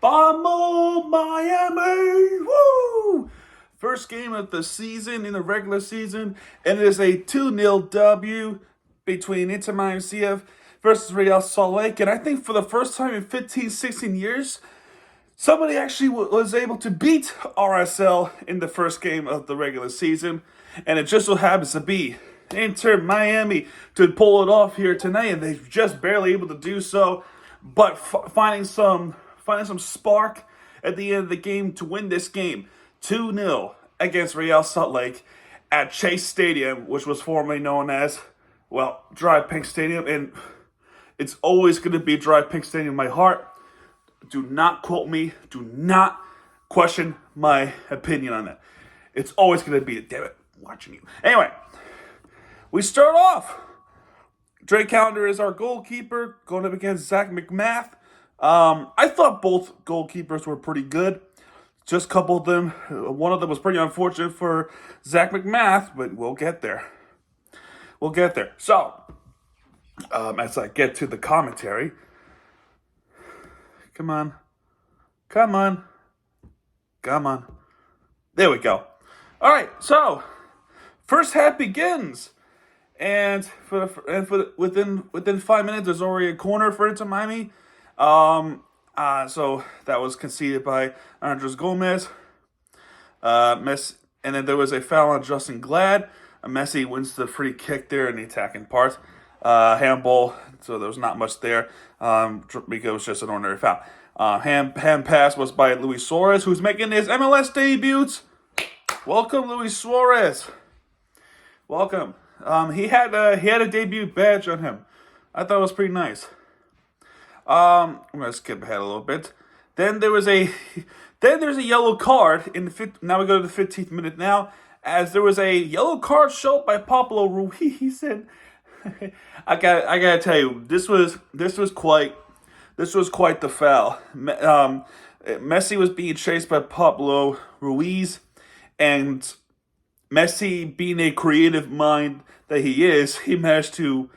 Vamos, Miami! Woo! First game of the season in the regular season, and it is a 2-0 W between Inter Miami CF versus Real Salt Lake. And I think for the first time in 15, 16 years, somebody actually was able to beat RSL in the first game of the regular season. And it just so happens to be Inter Miami to pull it off here tonight, and they're just barely able to do so. But finding some spark at the end of the game to win this game 2-0 against Real Salt Lake at Chase Stadium, which was formerly known as, well, Dry Pink Stadium. And it's always going to be Dry Pink Stadium in my heart. Do not quote me. Do not question my opinion on that. It's always going to be, damn it, watching you. Anyway, we start off. Drake Callender is our goalkeeper, going up against Zach McMath. I thought both goalkeepers were pretty good. Just coupled them. One of them was pretty unfortunate for Zach McMath, but we'll get there. We'll get there. So, as I get to the commentary, come on. There we go. All right, so first half begins. And within 5 minutes, there's already a corner for Inter Miami. So that was conceded by Andres Gomez. And then there was a foul on Justin Glad. Messi wins the free kick there in the attacking part. Handball, so there was not much there because it was just an ordinary foul. Hand pass was by Luis Suarez, who's making his MLS debut. Welcome, Luis Suarez. Welcome. He had a debut badge on him. I thought it was pretty nice. I'm gonna skip ahead a little bit. Then there's a yellow card in the now we go to the 15th minute now, as there was a yellow card shown by Pablo Ruiz, and I gotta tell you, this was quite the foul. Messi was being chased by Pablo Ruiz, and Messi, being a creative mind that he is, he managed to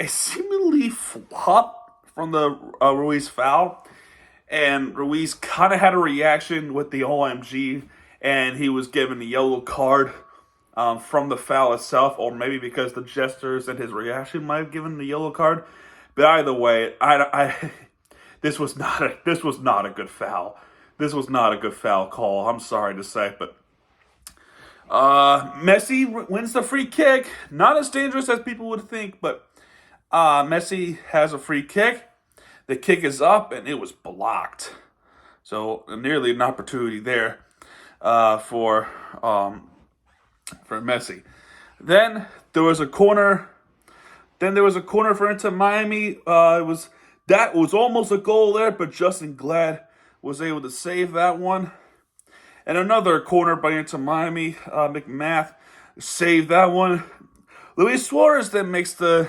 seemingly flop from the Ruiz foul. And Ruiz kind of had a reaction with the OMG, and he was given a yellow card from the foul itself, or maybe because the gestures and his reaction might have given the yellow card. But either way, this was not a good foul. This was not a good foul call. I'm sorry to say, but Messi wins the free kick. Not as dangerous as people would think, but Messi has a free kick. The kick is up, and it was blocked. So nearly an opportunity there for Messi. Then there was a corner. For Inter Miami. That was almost a goal there, but Justin Glad was able to save that one. And another corner by Inter Miami. McMath saved that one. Luis Suarez then makes the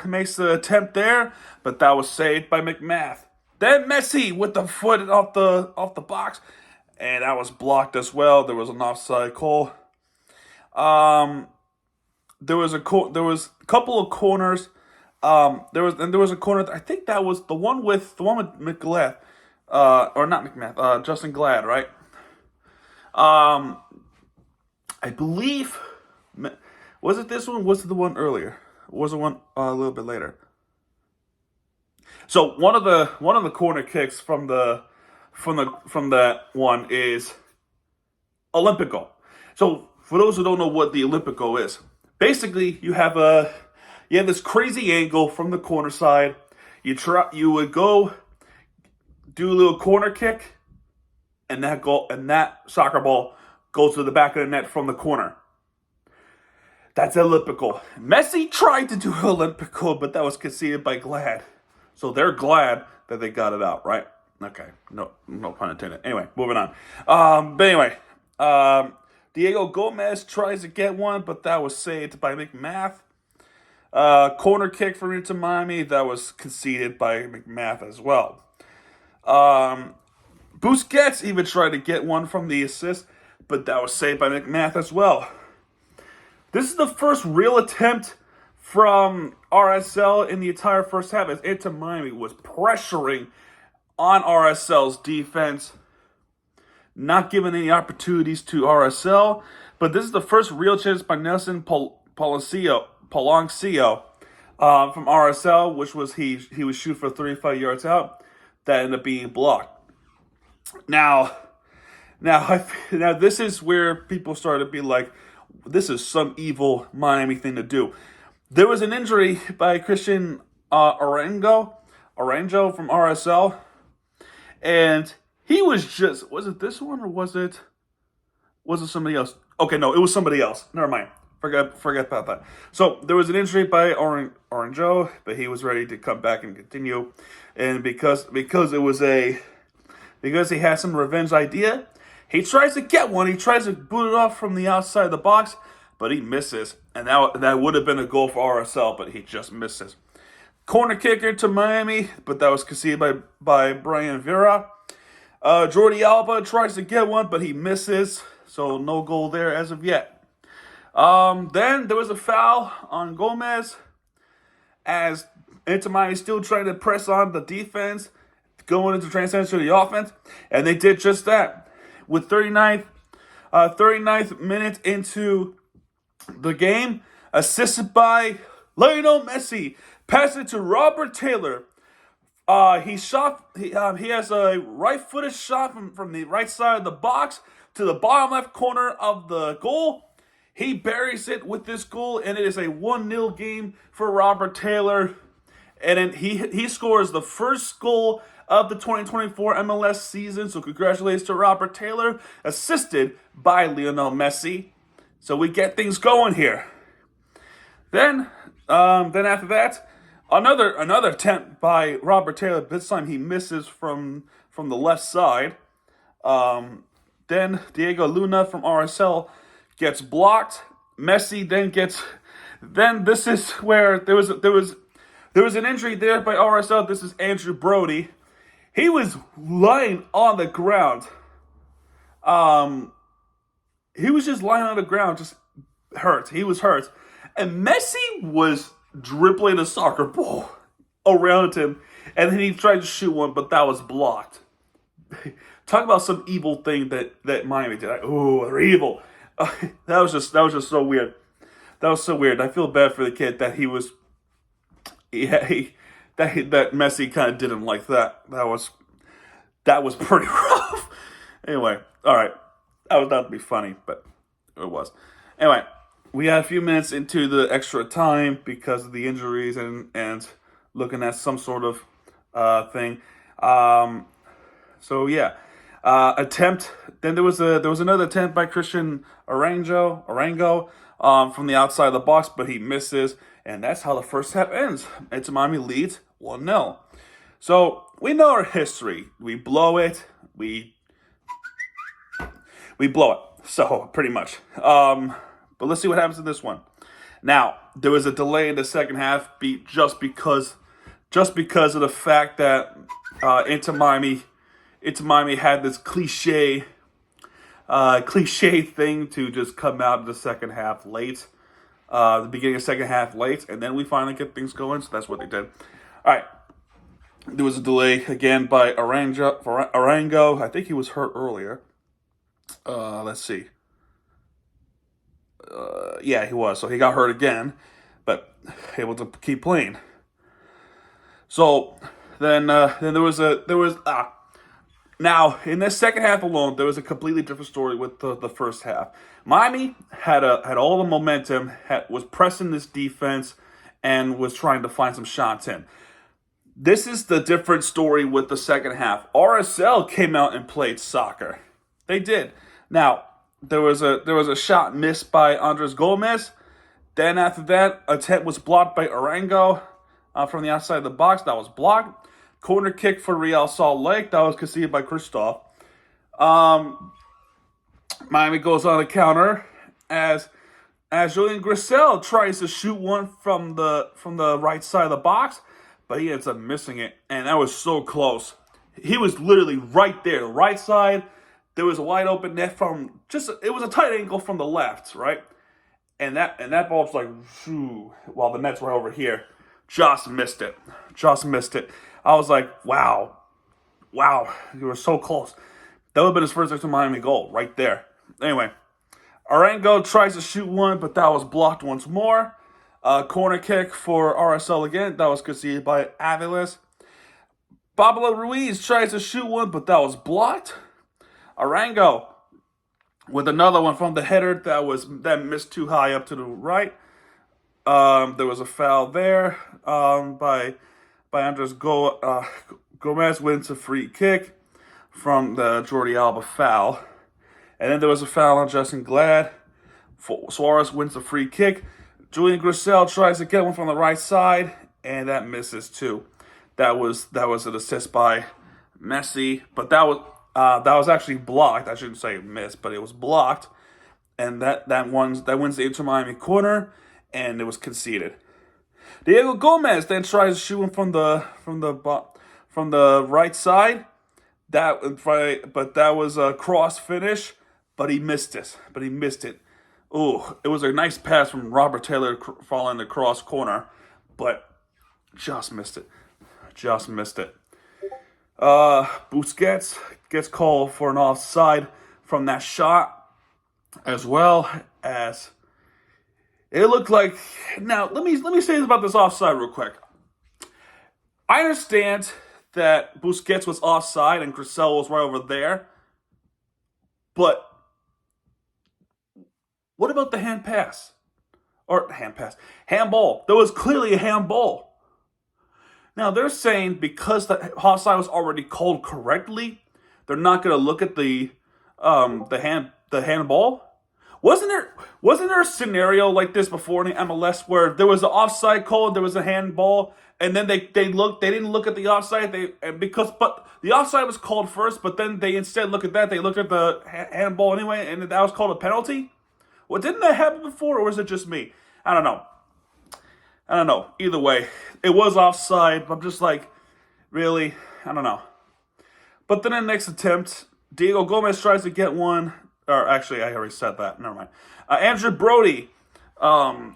attempt there, but that was saved by McMath. Then Messi with the foot off the box, and that was blocked as well. There was an offside call. There was a couple of corners. There was a corner. I think that was the one with McGlath, or not McMath. Justin Glad, right? I believe, was it this one? Was it the one earlier? Or was it one a little bit later? So one of the corner kicks from that one is Olympico. So for those who don't know what the Olympico is, basically you have this crazy angle from the corner side. You would go do a little corner kick, and that soccer ball goes to the back of the net from the corner. That's Olympico. Messi tried to do Olympico, but that was conceded by Glad. So they're glad that they got it out, right? Okay, no pun intended. Anyway, moving on. Diego Gomez tries to get one, but that was saved by McMath. Corner kick for Inter Miami, that was conceded by McMath as well. Busquets even tried to get one from the assist, but that was saved by McMath as well. This is the first real attempt from RSL in the entire first half, as Inter Miami was pressuring on RSL's defense, not giving any opportunities to RSL. But this is the first real chance by Nelson Palacio from RSL, which was he was shoot for 35 yards out. That ended up being blocked. Now, this is where people started to be like, this is some evil Miami thing to do. There was an injury by Christian Arango from RSL, and he was it this one or was it somebody else? Okay, no, it was somebody else. Never mind. Forget about that. So there was an injury by Arango, but he was ready to come back and continue, and because he had some revenge idea, he tries to get one. He tries to boot it off from the outside of the box, but he misses. And that would have been a goal for RSL, but he just misses. Corner kicker to Miami, but that was conceded by Brian Vera. Jordi Alba tries to get one, but he misses. So no goal there as of yet. Then there was a foul on Gomez as Inter Miami still trying to press on the defense, going into transition to the offense, and they did just that. With 39th minute into the game, assisted by Lionel Messi, pass it to Robert Taylor. He has a right-footed shot from the right side of the box to the bottom left corner of the goal. He buries it with this goal, and it is a 1-0 game for Robert Taylor. And then he scores the first goal of the 2024 MLS season. So congratulations to Robert Taylor, assisted by Lionel Messi. So we get things going here. Then after that, another attempt by Robert Taylor. This time he misses from the left side. Then Diego Luna from RSL gets blocked. Messi then gets. Then this is where there was an injury there by RSL. This is Andrew Brody. He was lying on the ground. He was just lying on the ground, just hurt. He was hurt. And Messi was dribbling a soccer ball around him. And then he tried to shoot one, but that was blocked. Talk about some evil thing that Miami did. Oh, they're evil. That was just so weird. That was so weird. I feel bad for the kid that that Messi kind of didn't like that. That was pretty rough. Anyway, all right. That was not to be funny, but it was. Anyway, we had a few minutes into the extra time because of the injuries and looking at some sort of thing. So yeah, attempt. Then there was another attempt by Christian Arango from the outside of the box, but he misses, and that's how the first half ends. Inter Miami leads 1-0. So we know our history. We blow it. We blow it. So pretty much. But let's see what happens in this one. Now there was a delay in the second half, just because of the fact that Inter Miami had this cliche thing to just come out of the second half late, the beginning of the second half late, and then we finally get things going. So that's what they did. All right. There was a delay again by Arango. I think he was hurt earlier. Let's see. Yeah, he was. So he got hurt again, but able to keep playing. So then there was now in this second half alone, there was a completely different story with the first half. Miami had all the momentum, was pressing this defense, and was trying to find some shots in. This is the different story with the second half. RSL came out and played soccer. They did. Now, there was a shot missed by Andres Gomez. Then after that, attempt was blocked by Arango from the outside of the box. That was blocked. Corner kick for Real Salt Lake. That was conceded by Christoph. Miami goes on a counter as Julian Grissel tries to shoot one from the right side of the box, but he ends up missing it, and that was so close. He was literally right there, the right side. There was a wide open net it was a tight angle from the left, right? And that ball was like, shoo, while the nets were over here. Just missed it. I was like, wow. Wow, you were so close. That would have been his first Inter Miami goal right there. Anyway, Arango tries to shoot one, but that was blocked once more. Corner kick for RSL again. That was conceded by Aviles. Pablo Ruiz tries to shoot one, but that was blocked. Arango with another one from the header that missed too high up to the right. There was a foul there by Andres Gomez wins a free kick from the Jordi Alba foul. And then there was a foul on Justin Glad. Suarez wins the free kick. Julian Grissel tries to get one from the right side, and that misses too. That was an assist by Messi, but that was actually blocked. I shouldn't say missed, but it was blocked, and that wins the Inter Miami corner, and it was conceded. Diego Gomez then tries to shoot him from the right side. But that was a cross finish, but he missed it. Ooh, it was a nice pass from Robert Taylor following the cross corner, but just missed it. Busquets gets called for an offside from that shot, as well as it looked like. Now, let me say this about this offside real quick. I understand that Busquets was offside and Grissel was right over there, but what about the handball? There was clearly a handball. Now, they're saying because the offside was already called correctly, they're not going to look at the handball. Wasn't there a scenario like this before in the MLS where there was an offside call, there was a handball, and then they didn't look at the offside but the offside was called first, but then they instead looked at that, they looked at the handball anyway, and that was called a penalty? Well, didn't that happen before, or was it just me? I don't know. Either way, it was offside, but I'm just like, really? I don't know. But then the next attempt, Diego Gomez tries to get one. Or actually, I already said that. Never mind. Andrew Brody,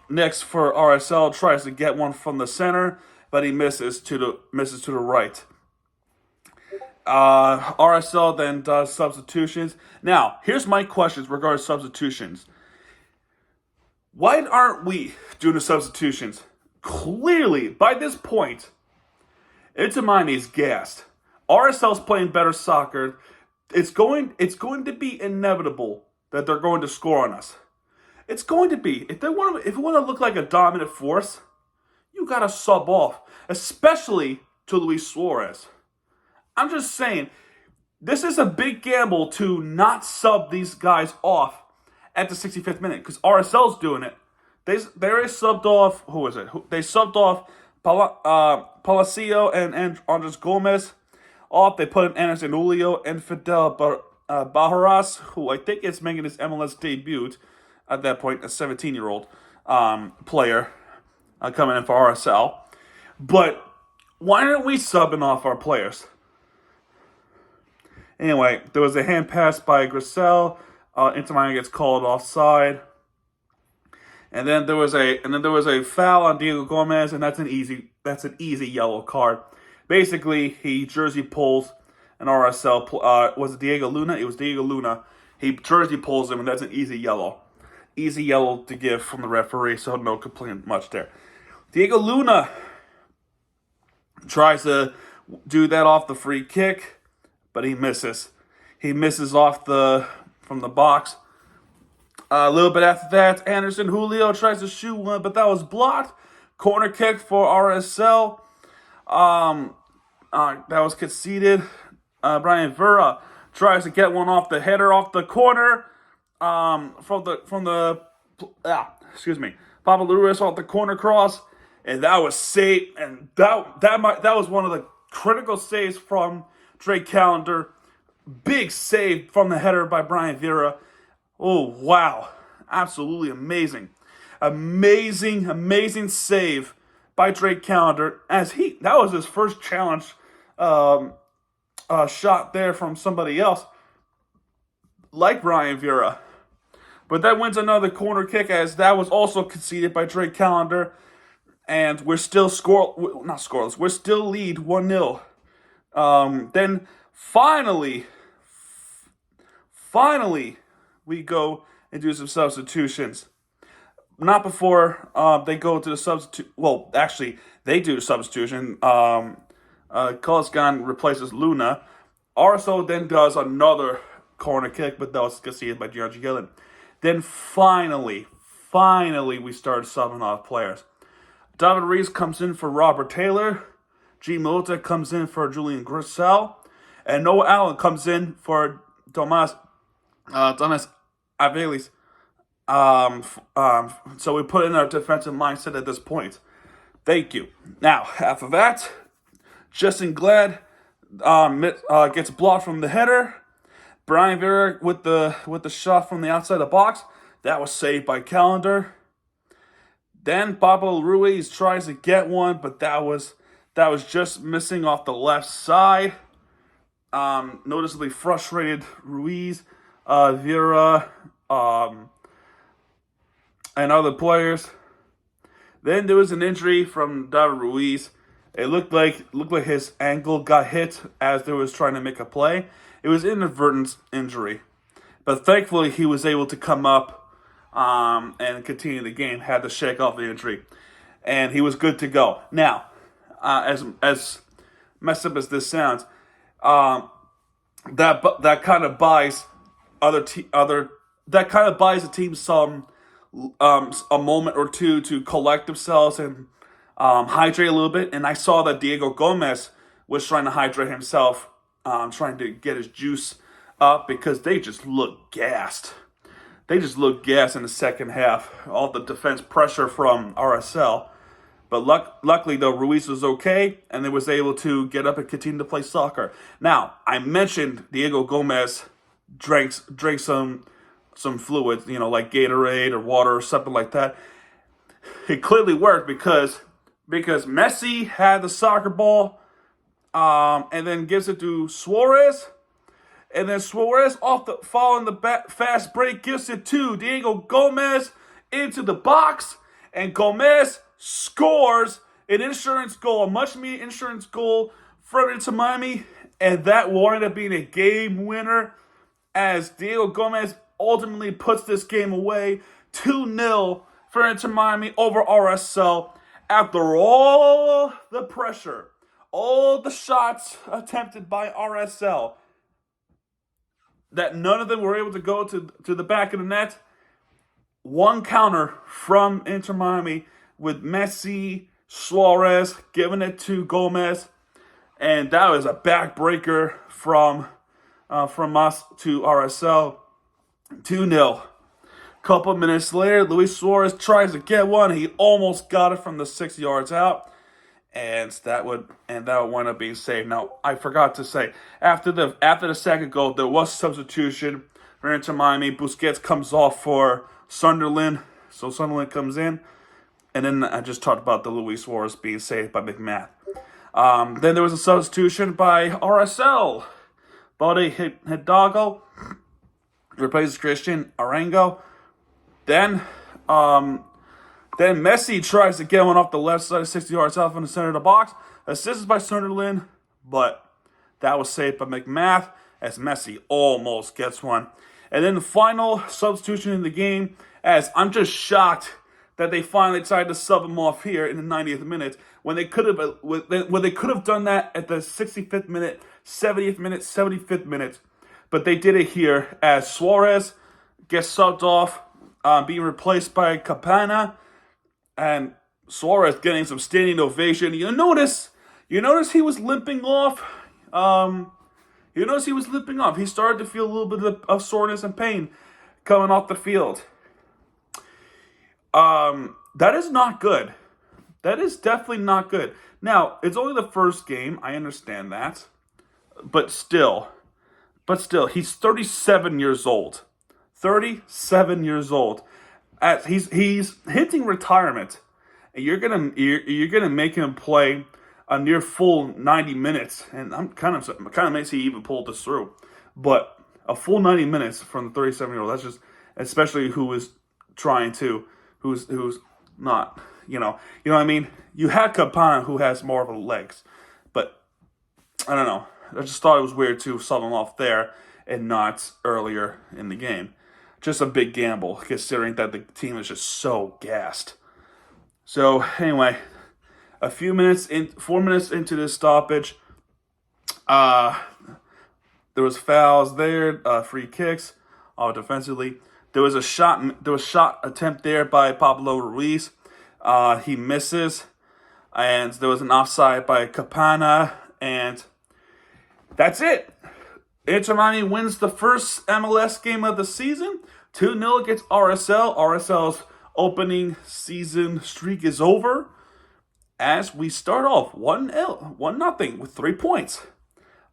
next for RSL, tries to get one from the center, but he misses to the right. RSL then does substitutions. Now, here's my questions regarding substitutions. Why aren't we doing the substitutions? Clearly, by this point, Inter Miami is gassed. RSL's playing better soccer. It's going to be inevitable that they're going to score on us. It's going to be. If you want to look like a dominant force, you gotta sub off, especially to Luis Suarez. I'm just saying, this is a big gamble to not sub these guys off at the 65th minute because RSL's doing it. They subbed off. Who is it? They subbed off Palacio and Andres Gomez. Off, they put in Anderson Julio and Fidel Bajaras, who I think is making his MLS debut at that point, a 17-year-old player coming in for RSL. But why aren't we subbing off our players? Anyway, there was a hand pass by Grissel. Inter Miami gets called offside. And then there was a foul on Diego Gomez, and that's an easy yellow card. Basically, he jersey pulls an RSL. Was it Diego Luna? It was Diego Luna. He jersey pulls him, and that's an easy yellow. Easy yellow to give from the referee, so no complaint much there. Diego Luna tries to do that off the free kick, but he misses. He misses from the box. A little bit after that, Anderson Julio tries to shoot one, but that was blocked. Corner kick for RSL. That was conceded. Brian Vera tries to get one off the header off the corner. Pablo Ruiz off the corner cross, and that was saved. And that was one of the critical saves from Drake Callender. Big save from the header by Brian Vera. Oh wow, absolutely amazing, amazing save by Drake Callender, as that was his first challenge shot there from somebody else, like Brian Vera. But that wins another corner kick, as that was also conceded by Drake Callender, and we're still not scoreless. We're still lead 1-0 Then finally, we go and do some substitutions. Not before they go to the substitute. Well, actually, they do the substitution. Kolasgan replaces Luna. RSO then does another corner kick, but that was conceded by George Gillen. Then finally, we started subbing off players. David Reese comes in for Robert Taylor. G. Milota comes in for Julian Grissel. And Noah Allen comes in for Tomas Avelis. So we put in our defensive mindset at this point. Thank you. Now, after that, Justin Glad gets blocked from the header. Brian Vera with the shot from the outside the box. That was saved by Callender. Then Pablo Ruiz tries to get one, but that was just missing off the left side. Noticeably frustrated Ruiz, Vera, and other players. Then there was an injury from David Ruiz. It looked like his ankle got hit as they was trying to make a play. It was an inadvertent injury, but thankfully he was able to come up and continue the game. Had to shake off the injury, and he was good to go. Now, as messed up as this sounds, that kind of buys the team some a moment or two to collect themselves and hydrate a little bit. And I saw that Diego Gomez was trying to hydrate himself, trying to get his juice up because they just looked gassed. They just looked gassed in the second half. All the defense pressure from RSL. But luckily, though, Ruiz was okay, and they was able to get up and continue to play soccer. Now, I mentioned Diego Gomez drank some fluids, like Gatorade or water or something like that. It clearly worked because Messi had the soccer ball, and then gives it to Suarez. And then Suarez, following the fast break, gives it to Diego Gomez into the box. And Gomez scores an insurance goal, a much-needed insurance goal for Inter Miami. And that will end up being a game winner as Diego Gomez ultimately puts this game away 2-0 for Inter Miami over RSL. After all the pressure, all the shots attempted by RSL, that none of them were able to go to the back of the net. One counter from Inter Miami with Messi, Suarez giving it to Gomez. And that was a backbreaker from us to RSL. 2-0. Couple minutes later, Luis Suarez tries to get one. He almost got it from the 6 yards out. And that would wind up being saved. Now, I forgot to say, after the second goal, there was substitution for Inter Miami. Busquets comes off for Sunderland, so Sunderland comes in, and then I just talked about the Luis Suarez being saved by McMath. Then there was a substitution by RSL. Bode Hidalgo replaces Christian Arango. Then Messi tries to get one off the left side of 60 yards out from the center of the box. Assisted by Sunderland, but that was saved by McMath as Messi almost gets one. And then the final substitution in the game, as I'm just shocked that they finally decided to sub him off here in the 90th minute when they could have done that at the 65th minute, 70th minute, 75th minute. But they did it here as Suarez gets subbed off, being replaced by Campana. And Suarez getting some standing ovation. You notice he was limping off. He started to feel a little bit of soreness and pain coming off the field. That is not good. That is definitely not good. Now, it's only the first game. I understand that. But still, he's 37 years old. 37 years old. As he's hitting retirement, and you're gonna make him play a near full 90 minutes, and I'm kind of amazed he even pulled this through. But a full 90 minutes from the 37-year-old, that's just, especially who's not, you know what I mean. You had Campana, who has more of a legs, but I don't know. I just thought it was weird to sub him off there and not earlier in the game. Just a big gamble, considering that the team is just so gassed. So anyway, 4 minutes into this stoppage, there was fouls there, free kicks, all defensively. There was shot attempt there by Pablo Ruiz. He misses, and there was an offside by Capana, and that's it. Inter Miami wins the first MLS game of the season, 2-0 against RSL. RSL's opening season streak is over as we start off 1-0 with 3 points.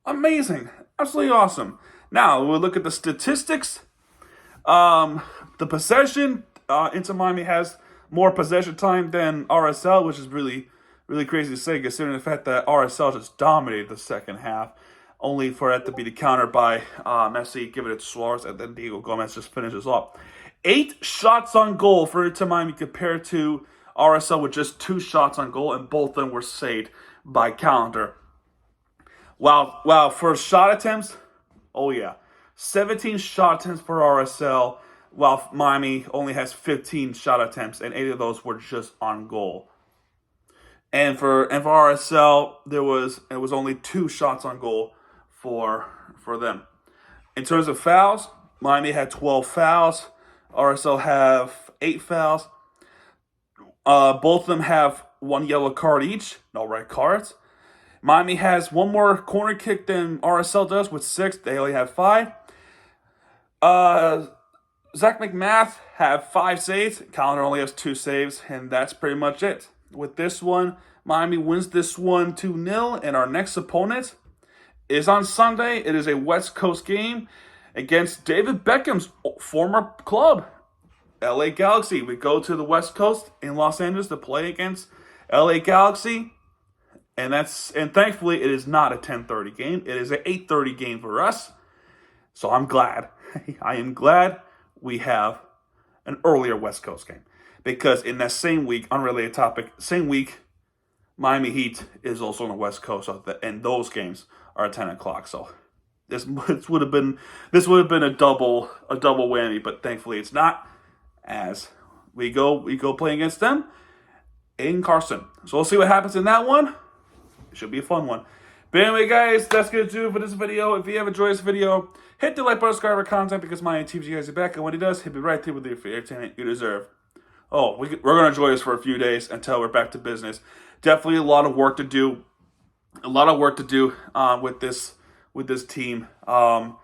Amazing. Absolutely awesome. Now, we'll look at the statistics. The possession, Inter Miami has more possession time than RSL, which is really, really crazy to say, considering the fact that RSL just dominated the second half, only for it to be countered by Messi, giving it to Suarez, and then Diego Gomez just finishes off. 8 shots on goal for Inter Miami compared to RSL with just 2 shots on goal, and both of them were saved by Calendar. Wow, for shot attempts, oh yeah, 17 shot attempts for RSL, while Miami only has 15 shot attempts, and 8 of those were just on goal. And for RSL, it was only 2 shots on goal for them. In terms of fouls, Miami had 12 fouls. RSL have 8 fouls. Both of them have 1 yellow card each, no red cards. Miami has 1 more corner kick than RSL does with 6. They only have 5. Zach McMath have 5 saves. Calendar only has 2 saves, and that's pretty much it. With this one, Miami wins this one 2-0, and our next opponent is on Sunday. It is a West Coast game against David Beckham's former club, LA Galaxy. We go to the West Coast in Los Angeles to play against LA Galaxy, and thankfully it is not a 10:30 game. It is an 8:30 game for us. So I'm glad. I am glad we have an earlier West Coast game, because in that same week, unrelated topic, same week, Miami Heat is also on the West Coast, and those games are at 10 o'clock. So this would have been a double whammy, but thankfully it's not, as we go play against them in Carson. So we'll see what happens in that one. It should be a fun one. But anyway, guys, that's going to do it for this video. If you have enjoyed this video, hit the like button, subscribe our content, because my teams you guys are back. And when he does, he'll be right there with you for the entertainment you deserve. Oh, we're going to enjoy this for a few days until we're back to business. Definitely a lot of work to do. With this team. Because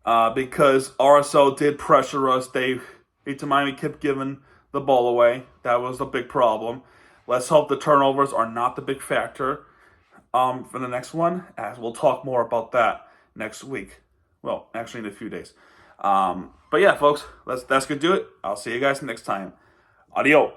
RSL did pressure us. Inter Miami kept giving the ball away. That was a big problem. Let's hope the turnovers are not the big factor for the next one, as we'll talk more about that next week. Well, actually in a few days. But yeah, folks, that's going to do it. I'll see you guys next time. Adios.